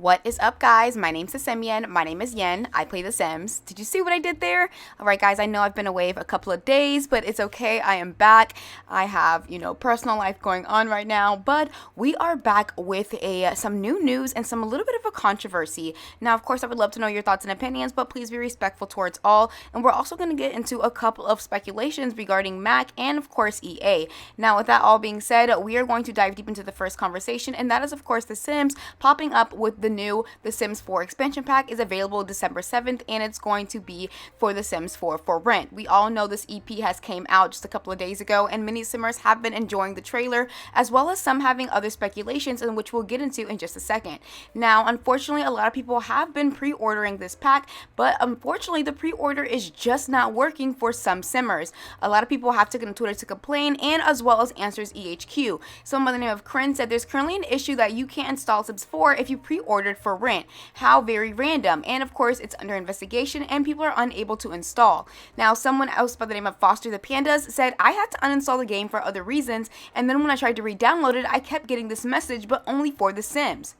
What is up, guys? My name's Yen. My name is Yen. I play The Sims. Did you see what I did there? Alright, guys, I know I've been away for a couple of days, but it's okay. I am back. I have, personal life going on right now, but we are back with some new news and a little bit of a controversy. Now, of course, I would love to know your thoughts and opinions, but please be respectful towards all. And we're also going to get into a couple of speculations regarding Mac and, of course, EA. Now, with that all being said, we are going to dive deep into the first conversation, and that is, of course, The Sims popping up with the new The Sims 4 expansion pack is available December 7th, and it's going to be for The Sims 4 for rent. We all know this EP has came out just a couple of days ago, and many Simmers have been enjoying the trailer, as well as some having other speculations, in which we'll get into in just a second. Now, unfortunately, a lot of people have been pre-ordering this pack, but unfortunately, the pre-order is just not working for some Simmers. A lot of people have taken to Twitter to complain, and as well as Answers EHQ. Someone by the name of Kren said there's currently an issue that you can't install Sims 4 if you pre-ordered for rent. How very random. And of course, it's under investigation and people are unable to install. Now, someone else by the name of Foster the Pandas said, I had to uninstall the game for other reasons, and then when I tried to re-download it, I kept getting this message, but only for The Sims.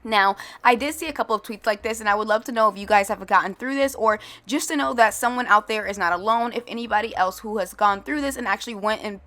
Now, I did see a couple of tweets like this, and I would love to know if you guys have gotten through this, or just to know that someone out there is not alone. If anybody else who has gone through this and actually went and,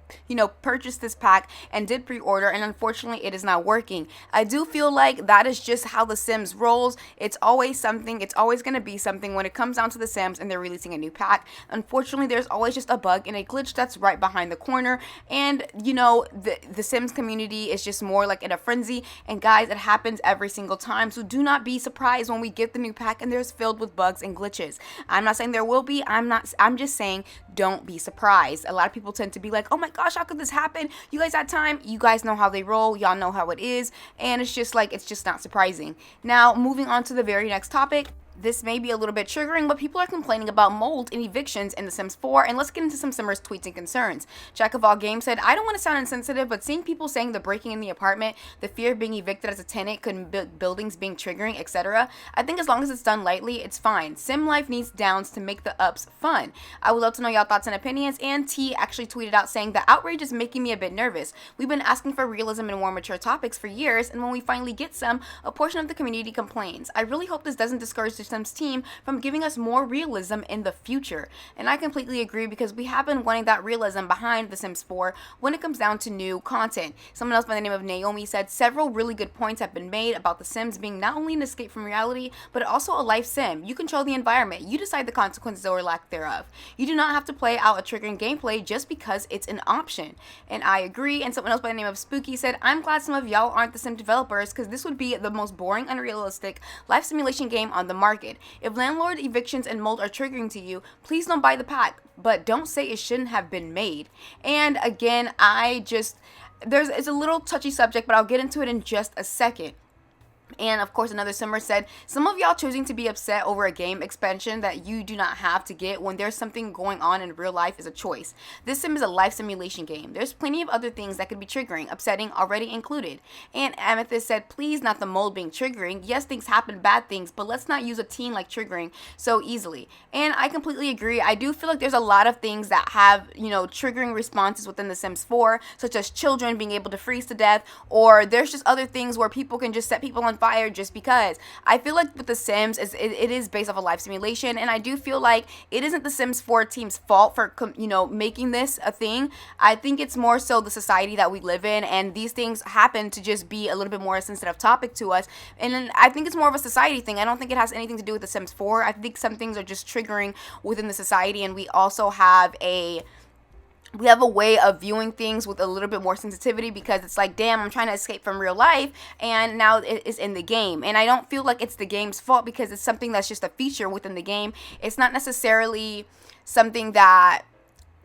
purchased this pack and did pre-order, and unfortunately it is not working. I do feel like that is just how The Sims rolls. It's always something. It's always going to be something when it comes down to The Sims and they're releasing a new pack. Unfortunately, there's always just a bug and a glitch that's right behind the corner, and, the Sims community is just more like in a frenzy, and guys, it happens every single time, so do not be surprised when we get the new pack and there's filled with bugs and glitches. I'm not saying there will be. I'm just saying don't be surprised. A lot of people tend to be like, oh my gosh, how could this happen? You guys had time. You guys know how they roll. Y'all know how it is, and it's just not surprising. Now, moving on to the very next topic. This may be a little bit triggering, but people are complaining about mold and evictions in The Sims 4, and let's get into some Simmers' tweets and concerns. Jack of all games said, I don't want to sound insensitive, but seeing people saying the breaking in the apartment, the fear of being evicted as a tenant, buildings being triggering, etc., I think as long as it's done lightly, it's fine. Sim life needs downs to make the ups fun. I would love to know y'all thoughts and opinions, and T actually tweeted out saying, the outrage is making me a bit nervous. We've been asking for realism and more mature topics for years, and when we finally get some, a portion of the community complains. I really hope this doesn't discourage the Sims team from giving us more realism in the future. And I completely agree, because we have been wanting that realism behind The Sims 4 when it comes down to new content. Someone else by the name of Naomi said, several really good points have been made about The Sims being not only an escape from reality, but also a life sim. You control the environment. You decide the consequences or lack thereof. You do not have to play out a triggering gameplay just because it's an option. And I agree. And someone else by the name of Spooky said, I'm glad some of y'all aren't The Sim developers, because this would be the most boring, unrealistic life simulation game on the market. If landlord evictions and mold are triggering to you, please don't buy the pack, but don't say it shouldn't have been made. And again, it's a little touchy subject, but I'll get into it in just a second. And of course, another Simmer said, some of y'all choosing to be upset over a game expansion that you do not have to get when there's something going on in real life is a choice. This sim is a life simulation game. There's plenty of other things that could be triggering, upsetting, already included. And Amethyst said, please, not the mold being triggering. Yes, things happen, bad things, but let's not use a teen like triggering so easily. And I completely agree. I do feel like there's a lot of things that have, triggering responses within The Sims 4, such as children being able to freeze to death, or there's just other things where people can just set people on fire just because. I feel like with The Sims, it is based off a life simulation, and I do feel like it isn't The Sims 4 team's fault for making this a thing. I think it's more so the society that we live in, and these things happen to just be a little bit more a sensitive topic to us, and I think it's more of a society thing. I don't think it has anything to do with The Sims 4. I think some things are just triggering within the society, and we also have a way of viewing things with a little bit more sensitivity, because it's like, damn, I'm trying to escape from real life, and now it is in the game. And I don't feel like it's the game's fault, because it's something that's just a feature within the game. It's not necessarily something that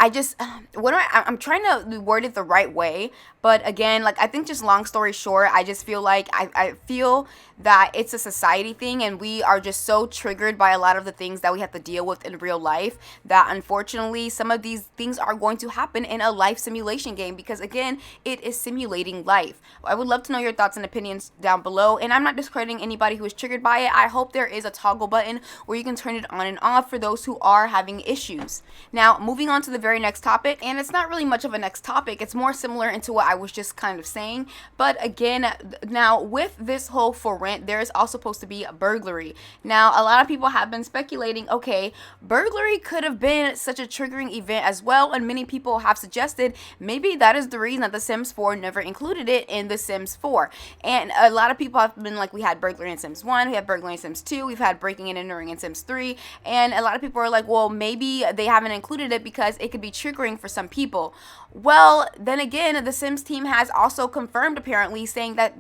I'm trying to word it the right way, but again, I think, just long story short, I just feel like I feel that it's a society thing, and we are just so triggered by a lot of the things that we have to deal with in real life that unfortunately some of these things are going to happen in a life simulation game, because again, it is simulating life. I would love to know your thoughts and opinions down below, and I'm not discrediting anybody who is triggered by it. I hope there is a toggle button where you can turn it on and off for those who are having issues. Now, moving on to the very next topic, and it's not really much of a next topic. It's more similar into what I was just kind of saying. But again, now with this whole for rent, there is also supposed to be a burglary. Now, a lot of people have been speculating, okay, burglary could have been such a triggering event as well, and many people have suggested maybe that is the reason that The Sims 4 never included it in The Sims 4. And a lot of people have been like, we had burglary in Sims 1, we had burglary in Sims 2, we've had breaking and entering in Sims 3, and a lot of people are like, well, maybe they haven't included it because it could be triggering for some people. Well, then again, the Sims team has also confirmed, apparently, saying that,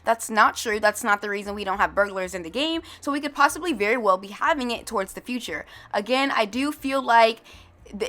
that's not true. That's not the reason we don't have burglars in the game. So we could possibly very well be having it towards the future. Again, I do feel like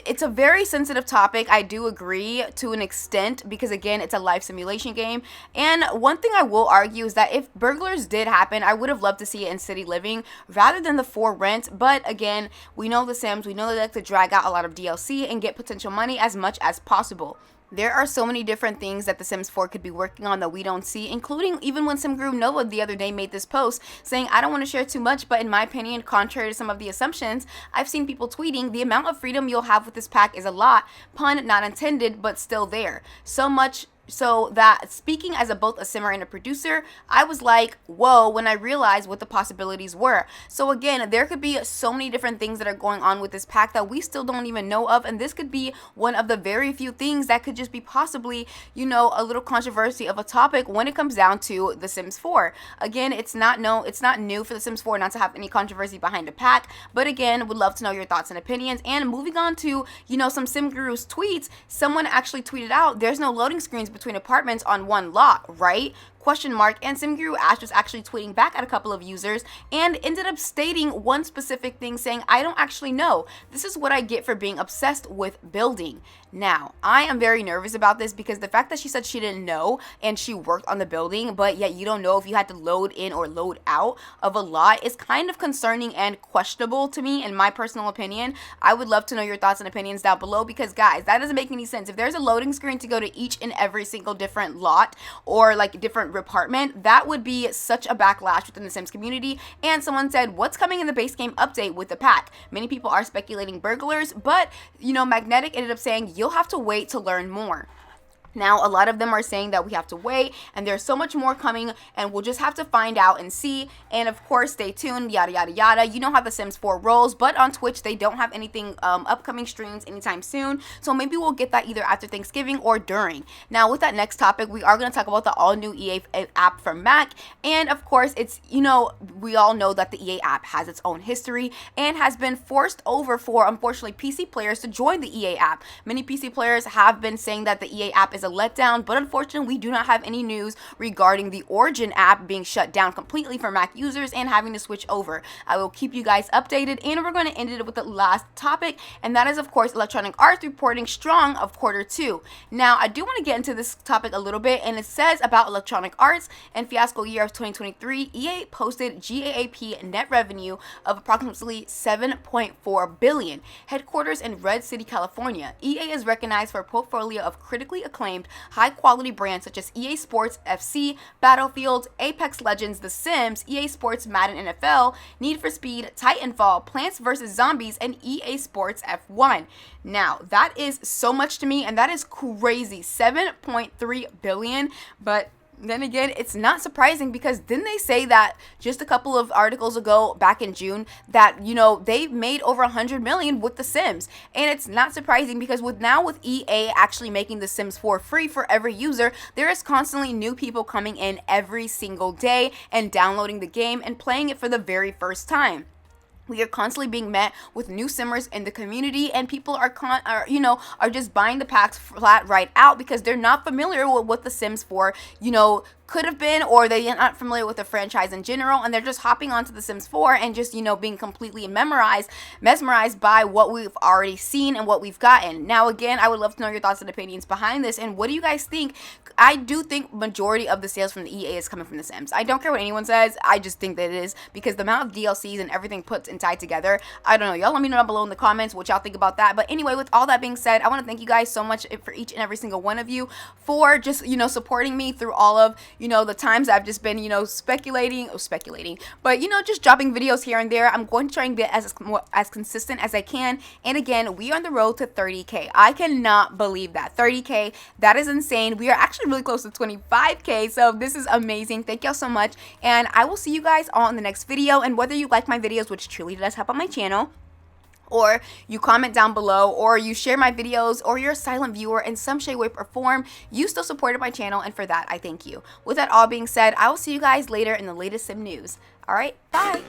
it's a very sensitive topic. I do agree to an extent because, again, it's a life simulation game. And one thing I will argue is that if burglars did happen, I would have loved to see it in City Living rather than the for rent. But again, we know the Sims. We know they like to drag out a lot of DLC and get potential money as much as possible. There are so many different things that The Sims 4 could be working on that we don't see, including even when SimGuru Nova the other day made this post saying, I don't want to share too much, but in my opinion, contrary to some of the assumptions, I've seen people tweeting, the amount of freedom you'll have with this pack is a lot, pun not intended, but still there. So much so that speaking as both a simmer and a producer, I was like, whoa, when I realized what the possibilities were. So again, there could be so many different things that are going on with this pack that we still don't even know of, and this could be one of the very few things that could just be possibly, a little controversy of a topic when it comes down to The Sims 4. Again, it's not new for The Sims 4 not to have any controversy behind a pack, but again, would love to know your thoughts and opinions. And moving on to, some SimGurus tweets, someone actually tweeted out, there's no loading screens between apartments on one lot, right? Question mark. And SimGuru Ash was actually tweeting back at a couple of users and ended up stating one specific thing, saying, I don't actually know. This is what I get for being obsessed with building. Now, I am very nervous about this because the fact that she said she didn't know and she worked on the building, but yet you don't know if you had to load in or load out of a lot is kind of concerning and questionable to me, in my personal opinion. I would love to know your thoughts and opinions down below because, guys, that doesn't make any sense. If there's a loading screen to go to each and every single different lot or like different apartment, that would be such a backlash within the Sims community. And someone said, what's coming in the base game update with the pack? Many people are speculating burglars, but Magnetic ended up saying you'll have to wait to learn more. Now, a lot of them are saying that we have to wait, and there's so much more coming, and we'll just have to find out and see. And of course, stay tuned, yada, yada, yada. You know how The Sims 4 rolls, but on Twitch, they don't have anything upcoming streams anytime soon. So maybe we'll get that either after Thanksgiving or during. Now, with that next topic, we are going to talk about the all-new EA app for Mac. And of course, it's, we all know that the EA app has its own history and has been forced over for, unfortunately, PC players to join the EA app. Many PC players have been saying that the EA app is a letdown, but unfortunately we do not have any news regarding the Origin app being shut down completely for Mac users and having to switch over. I will keep you guys updated, and we're going to end it with the last topic, and that is of course Electronic Arts reporting strong of Q2. Now, I do want to get into this topic a little bit, and it says about Electronic Arts in fiasco year of 2023, EA posted GAAP net revenue of approximately $7.4 billion. Headquarters in Red City, California, EA is recognized for a portfolio of critically acclaimed high-quality brands such as EA Sports FC, Battlefield, Apex Legends, The Sims, EA Sports Madden NFL, Need for Speed, Titanfall, Plants vs. Zombies, and EA Sports F1. Now, that is so much to me, and that is crazy. $7.3 billion, but then again, it's not surprising because didn't they say that just a couple of articles ago back in June that, they made over 100 million with The Sims? And it's not surprising because with EA actually making The Sims 4 free for every user, there is constantly new people coming in every single day and downloading the game and playing it for the very first time. We are constantly being met with new simmers in the community, and people are just buying the packs flat right out because they're not familiar with what The Sims 4, could have been, or they're not familiar with the franchise in general, and they're just hopping onto The Sims 4 and just, being completely mesmerized by what we've already seen and what we've gotten. Now, again, I would love to know your thoughts and opinions behind this, and what do you guys think? I do think majority of the sales from the EA is coming from The Sims. I don't care what anyone says, I just think that it is, because the amount of DLCs and everything put and tied together, I don't know. Y'all let me know down below in the comments what y'all think about that. But anyway, with all that being said, I want to thank you guys so much for each and every single one of you for just, supporting me through all of, you know, the times I've just been, you know, speculating, but, you know, just dropping videos here and there. I'm going to try and be as consistent as I can. And again, we are on the road to 30K. I cannot believe that. 30K, that is insane. We are actually really close to 25K, so this is amazing. Thank y'all so much, and I will see you guys all in the next video. And whether you like my videos, which truly does help on my channel, or you comment down below, or you share my videos, or you're a silent viewer in some shape, way, or form, you still supported my channel, and for that, I thank you. With that all being said, I will see you guys later in the latest Sim news. All right, bye.